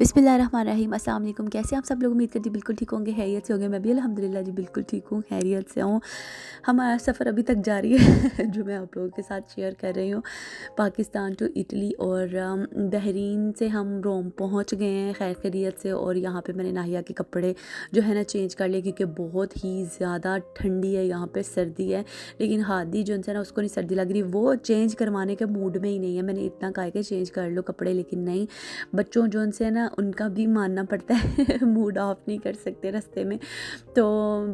बिस्मिल्लाहिर्रहमानिर्रहीम। अस्सलाम वालेकुम। कैसे आप सब लोग? उम्मीद करती बिल्कुल ठीक होंगे, खैरियत से होंगे। मैं भी अल्हम्दुलिल्लाह जी बिल्कुल ठीक हूँ, खैरियत से हूँ। हमारा सफ़र अभी तक जारी है जो मैं आप लोगों के साथ शेयर कर रही हूँ, पाकिस्तान टू इटली। और बहरीन से हम रोम पहुँच गए हैं खैर खैरियत से। और यहाँ पे मैंने नाहिया के कपड़े जो है ना चेंज कर लिए, क्योंकि बहुत ही ज़्यादा ठंडी है यहाँ पे, सर्दी है। लेकिन हादी जो है ना उसको नहीं सर्दी लग रही, वो चेंज करवाने के मूड में ही नहीं है। मैंने इतना कहा कि चेंज कर लो कपड़े, लेकिन नहीं, बच्चों जो से ना उनका भी मानना पड़ता है मूड ऑफ नहीं कर सकते रास्ते में। तो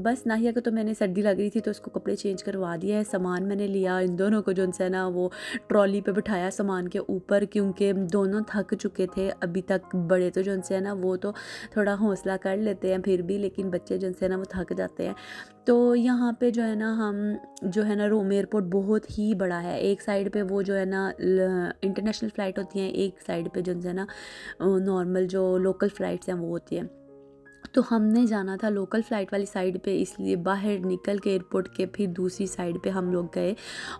बस नाहिया को तो मैंने सर्दी लग रही थी तो उसको कपड़े चेंज करवा दिया है। सामान मैंने लिया, इन दोनों को जो है ना वो ट्रॉली पे बिठाया सामान के ऊपर, क्योंकि दोनों थक चुके थे अभी तक। बड़े तो जो है ना वो तो थोड़ा हौसला कर लेते हैं फिर भी, लेकिन बच्चे जो है ना वो थक जाते हैं। तो यहाँ पे जो है ना हम जो है ना रोम एयरपोर्ट बहुत ही बड़ा है। एक साइड पे वो जो है ना इंटरनेशनल फ़्लाइट होती हैं, एक साइड पे जो है ना नॉर्मल जो लोकल फ़्लाइट्स हैं वो होती हैं। तो हमने जाना था लोकल फ़्लाइट वाली साइड पे, इसलिए बाहर निकल के एयरपोर्ट के फिर दूसरी साइड पे हम लोग गए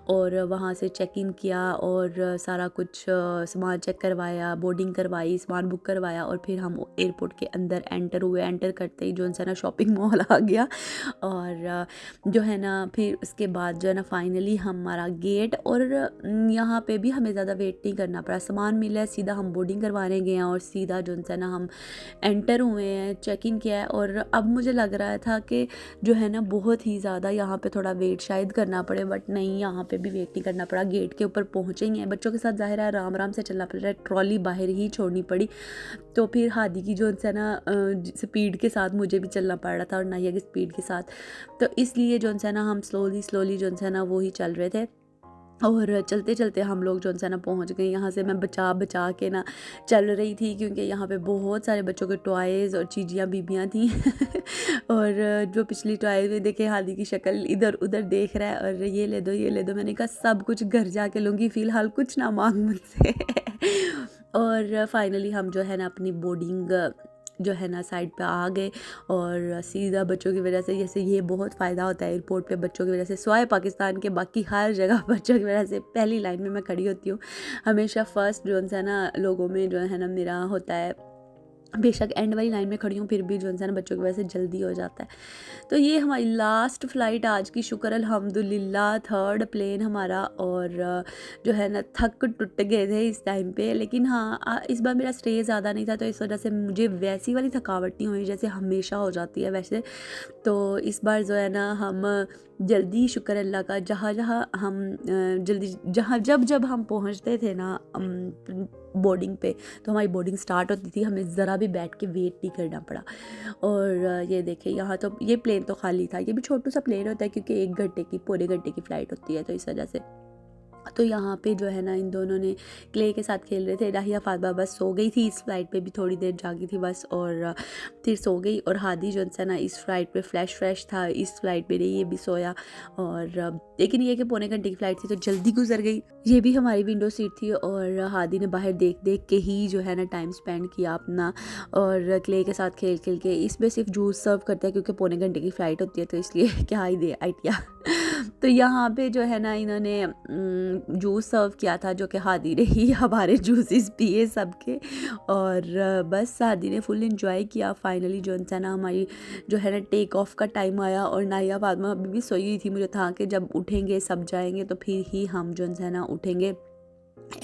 और वहाँ से चेक इन किया और सारा कुछ सामान चेक करवाया, बोर्डिंग करवाई, सामान बुक करवाया और फिर हम एयरपोर्ट के अंदर एंटर हुए। एंटर करते ही जो है ना शॉपिंग मॉल आ गया और जो है ना फिर उसके बाद जो है ना फाइनली हमारा गेट। और यहाँ पे भी हमें ज़्यादा वेट नहीं करना पड़ा, सामान मिला है, सीधा हम बोर्डिंग करवाने गए हैं और सीधा जो है ना हम एंटर हुए हैं, चेक इन किया है। और अब मुझे लग रहा था कि जो है ना बहुत ही ज़्यादा यहाँ पे थोड़ा वेट शायद करना पड़े, बट नहीं, यहाँ पे भी वेट नहीं करना पड़ा। गेट के ऊपर पहुँचे ही हैं, बच्चों के साथ ज़ाहिर है आराम आराम से चलना पड़ रहा है, ट्रॉली बाहर ही छोड़नी पड़ी। तो फिर हादी की जो है ना स्पीड के साथ मुझे भी चलना पड़ रहा था और नाहिया की स्पीड के साथ, तो इसलिए जो है ना हम स्लोली जो है ना वो ही चल रहे थे। और चलते चलते हम लोग जो है ना पहुँच गए। यहाँ से मैं बचा बचा के ना चल रही थी, क्योंकि यहाँ पे बहुत सारे बच्चों के टॉयज़ और चीज़ियाँ बीबियाँ थी और जो पिछली टॉयज़ में देखे हादी की शक्ल इधर उधर देख रहा है और ये ले दो ये ले दो। मैंने कहा सब कुछ घर जाके लूँगी, फ़िलहाल कुछ ना मांग मुझसे और फाइनली हम जो है ना अपनी बोर्डिंग जो है ना साइड पे आ गए। और सीधा बच्चों की वजह से, जैसे ये बहुत फ़ायदा होता है एयरपोर्ट पे बच्चों की वजह से, स्वाय पाकिस्तान के बाकी हर जगह बच्चों की वजह से पहली लाइन में मैं खड़ी होती हूँ हमेशा। फर्स्ट जो है ना लोगों में जो है ना मेरा होता है, बेशक एंड वाली लाइन में खड़ी हूँ फिर भी जो है ना बच्चों की वजह से जल्दी हो जाता है। तो ये हमारी लास्ट फ़्लाइट आज की, शुक्र अल्हम्दुलिल्लाह, थर्ड प्लेन हमारा। और जो है ना थक टुट गए थे इस टाइम पे, लेकिन हाँ इस बार मेरा स्टे ज़्यादा नहीं था तो इस वजह से मुझे वैसी वाली थकावट नहीं हुई जैसे हमेशा हो जाती है वैसे। तो इस बार जो है ना हम जल्दी, शुक्र अल्लाह का, जहाँ जहाँ हम जल्दी जहाँ जब जब हम पहुँचते थे ना बोर्डिंग पे, तो हमारी बोर्डिंग स्टार्ट होती थी, हमें ज़रा भी बैठ के वेट नहीं करना पड़ा। और ये देखिए यहाँ तो ये प्लेन तो खाली था, ये भी छोटू सा प्लेन होता है क्योंकि 1 घंटे की, पौने घंटे की फ़्लाइट होती है, तो इस वजह से। तो यहाँ पे जो है ना इन दोनों ने क्ले के साथ खेल रहे थे। नाहिया फातिमा बस सो गई थी, इस फ्लाइट पे भी थोड़ी देर जागी थी बस और फिर सो गई। और हादी जो है ना इस फ्लाइट पे फ्रेश था, इस फ्लाइट पे नहीं, ये भी सोया। और लेकिन ये कि पौने घंटे की फ़्लाइट थी तो जल्दी गुजर गई। ये भी हमारी विंडो सीट थी और हादी ने बाहर देख देख के ही जो है ना टाइम स्पेंड किया अपना, और क्ले के साथ खेल खेल के। इसमें सिर्फ जूस सर्व करते हैं क्योंकि पौने घंटे की फ़्लाइट होती है, तो इसलिए क्या ही दे आइडिया तो यहाँ पे जो है ना इन्होंने जूस सर्व किया था, जो कि हादी ने ही हमारे जूसेस पिए सबके। और बस हादी ने फुल एंजॉय किया। फाइनली जो है ना हमारी जो है ना टेक ऑफ का टाइम आया और नाहिया फातिमा अभी भी सोई हुई थी। मुझे था कि जब उठेंगे सब जाएंगे तो फिर ही हम जो है ना उठेंगे,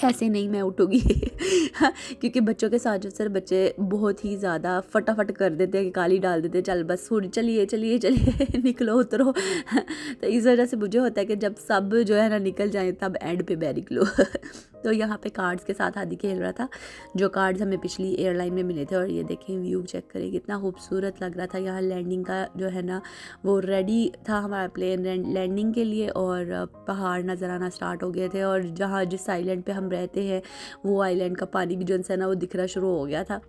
ऐसे नहीं मैं उठूँगी क्योंकि बच्चों के साथ जो सर बच्चे बहुत ही ज़्यादा फटाफट कर देते हैं, गाली डाल देते हैं, चल बस चलिए चलिए चलिए निकलो उतरो तो इस वजह से मुझे होता है कि जब सब जो है ना निकल जाए तब एंड पे मैं निकलूँ तो यहाँ पे कार्ड्स के साथ आदि खेल रहा था, जो कार्ड्स हमें पिछली एयरलाइन में मिले थे। और ये देखें व्यू चेक करें, कितना खूबसूरत लग रहा था। यहाँ लैंडिंग का जो है ना वो रेडी था हमारा प्लेन लैंडिंग के लिए, और पहाड़ नज़र आना स्टार्ट हो गए थे। और जहाँ जिस आइलैंड पे हम रहते हैं वो आइलैंड का पानी भी जो है ना वो दिखना शुरू हो गया था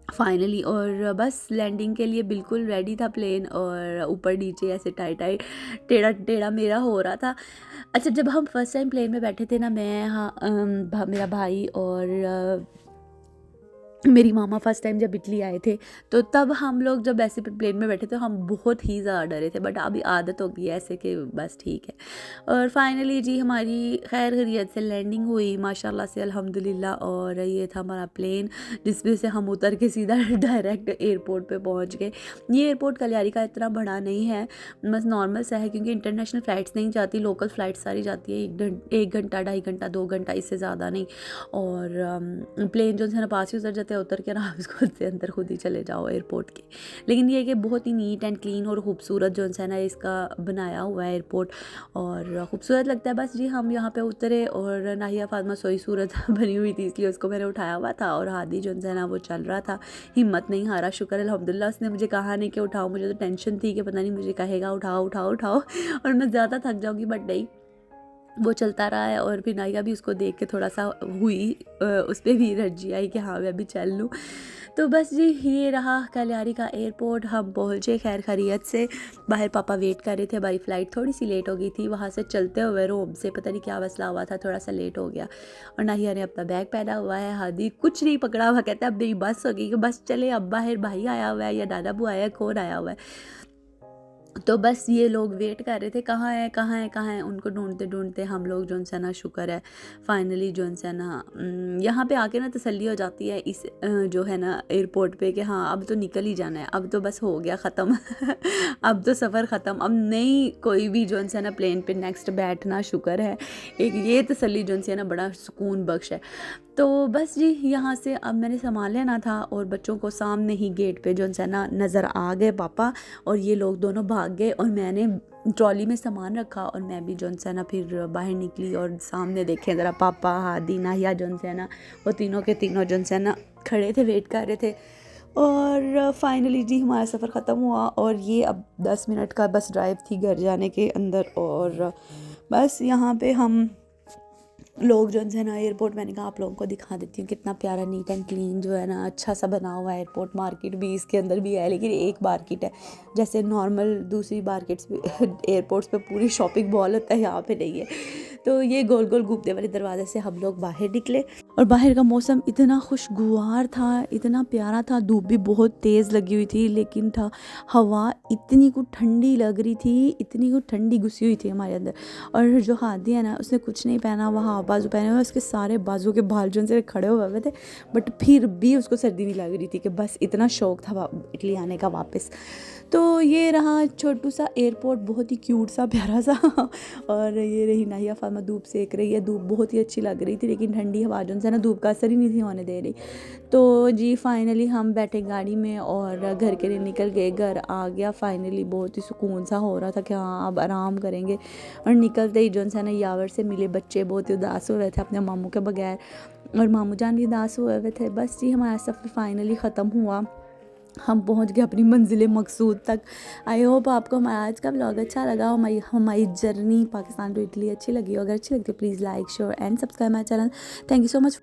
फाइनली। और बस लैंडिंग के लिए बिल्कुल रेडी था प्लेन, और ऊपर नीचे ऐसे टाइट टाइट टेढ़ा टेढ़ा मेरा हो रहा था। अच्छा, जब हम फर्स्ट टाइम प्लेन में बैठे थे ना, मैं, हाँ, मेरा भाई और मेरी मामा फर्स्ट टाइम जब इटली आए थे, तो तब हम लोग जब ऐसे प्लेन में बैठे थे, हम बहुत ही ज़्यादा डरे थे, बट अभी आदत हो गई है ऐसे कि बस ठीक है। और फाइनली जी हमारी खैर खैरियत से लैंडिंग हुई माशाल्लाह से अल्हम्दुलिल्लाह। और ये था हमारा प्लेन जिसमें से हम उतर के सीधा डायरेक्ट एयरपोर्ट पे पहुंच गए। ये एयरपोर्ट कलियारी का इतना बड़ा नहीं है, बस नॉर्मल सा है, क्योंकि इंटरनेशनल फ़्लाइट्स नहीं जाती, लोकल फ़्लाइट सारी जाती है। 1 घंटा 2.5 घंटा 2 घंटा, इससे ज़्यादा नहीं। और प्लेन जो है ना पास ही उतर जाते हैं, उतर के आराम से खुद से अंदर खुद ही चले जाओ एयरपोर्ट के। लेकिन ये है कि बहुत ही नीट एंड क्लीन और ख़ूबसूरत जो है ना इसका बनाया हुआ है एयरपोर्ट, और ख़ूबसूरत लगता है। बस जी हम यहाँ पे उतरे और नाहिया फातिमा सोई सूरत बनी हुई थी, इसलिए उसको मैंने उठाया हुआ था, और हादी जो है ना वो चल रहा था, हिम्मत नहीं हारा। शुक्र अल्हम्दुलिल्लाह उसने मुझे कहा नहीं कि उठाओ, मुझे तो टेंशन थी कि पता नहीं मुझे कहेगा उठाओ उठाओ उठाओ और मैं ज़्यादा थक जाऊँगी, बट नहीं, वो चलता रहा है। और फिर नायिका भी उसको देख के थोड़ा सा हुई, उस पर भी एनर्जी आई कि हाँ मैं भी चल लूँ। तो बस जी ये रहा कलियारी का एयरपोर्ट। हम पहुँचे खैर खैरियत से। बाहर पापा वेट कर रहे थे, हमारी फ़्लाइट थोड़ी सी लेट हो गई थी, वहाँ से चलते हुए रोम से पता नहीं क्या मसला हुआ था, थोड़ा सा लेट हो गया। और नाहिया ने अपना बैग पहना हुआ है, हादी कुछ नहीं पकड़ा हुआ, कहता है अब मेरी बस होगी कि बस चले, अब बाहर भाई आया हुआ है या दादा बू आया है, कौन आया हुआ है। तो बस ये लोग वेट कर रहे थे कहाँ है कहाँ है कहाँ है, उनको ढूंढते ढूंढते हम लोग जो है ना शुक्र है फाइनली जो है ना यहाँ पे आके ना तसल्ली हो जाती है इस जो है ना एयरपोर्ट पे कि हाँ अब तो निकल ही जाना है, अब तो बस हो गया ख़त्म अब तो सफ़र ख़त्म, अब नहीं कोई भी जो है ना प्लेन पे नेक्स्ट बैठना। शुक्र है, एक ये तसल्ली जो है ना बड़ा सुकून बख्श है। तो बस जी यहाँ से अब मैंने सामान लेना था, और बच्चों को सामने ही गेट पे जो है ना नज़र आ गए पापा, और ये लोग दोनों भाग गए, और मैंने ट्रॉली में सामान रखा, और मैं भी जो है ना फिर बाहर निकली, और सामने देखें ज़रा पापा हादी नाहिया जो है ना वो तीनों के तीनों जो है ना खड़े थे, वेट कर रहे थे। और फाइनली जी हमारा सफ़र ख़त्म हुआ, और ये अब 10 मिनट का बस ड्राइव थी घर जाने के अंदर। और बस यहाँ पे हम लोग जो है ना एयरपोर्ट, मैंने कहा आप लोगों को दिखा देती हूँ कितना प्यारा नीट एंड क्लीन जो है ना अच्छा सा बना हुआ है एयरपोर्ट। मार्केट भी इसके अंदर भी है, लेकिन एक मार्केट है, जैसे नॉर्मल दूसरी मार्केट्स पे एयरपोर्ट्स पे पूरी शॉपिंग मॉल होता है, यहाँ पे नहीं है। तो ये गोल गोल घूमने वाले दरवाजे से हम लोग बाहर निकले, और बाहर का मौसम इतना खुशगवार था, इतना प्यारा था। धूप भी बहुत तेज़ लगी हुई थी, लेकिन था हवा इतनी कुछ ठंडी लग रही थी, इतनी कुछ ठंडी घुसी हुई थी हमारे अंदर। और जो हादी है ना उसने कुछ नहीं पहना हुआ, हाँ बाजू पहने हुए, उसके सारे बाजू के बाल जो से खड़े हुए थे, बट फिर भी उसको सर्दी नहीं लग रही थी, कि बस इतना शौक था इटली आने का वापस। तो ये रहा छोटू सा एयरपोर्ट, बहुत ही क्यूट सा प्यारा सा और ये रही नाहिया फातिमा धूप सेक रही है। धूप बहुत ही अच्छी लग रही थी, लेकिन ठंडी हवा जो है ना धूप का असर ही नहीं थी होने दे रही। तो जी फाइनली हम बैठे गाड़ी में और घर के लिए निकल गए। घर आ गया फाइनली, बहुत ही सुकून सा हो रहा था कि हाँ अब आराम करेंगे। और निकलते ही जो है ना यावर से मिले बच्चे, बहुत ही उदास हुए थे अपने मामू के बगैर, और मामू जान भी उदास हुए हुए थे। बस जी हमारा सफ़र फाइनली ख़त्म हुआ, हम पहुंच गए अपनी मंजिल मकसूद तक। आई होप आपको हमारा आज का ब्लॉग अच्छा लगा, हमारी जर्नी पाकिस्तान टू इटली अच्छी लगी हो। अगर अच्छी लगी तो please like share and subscribe my channel. Thank you so much.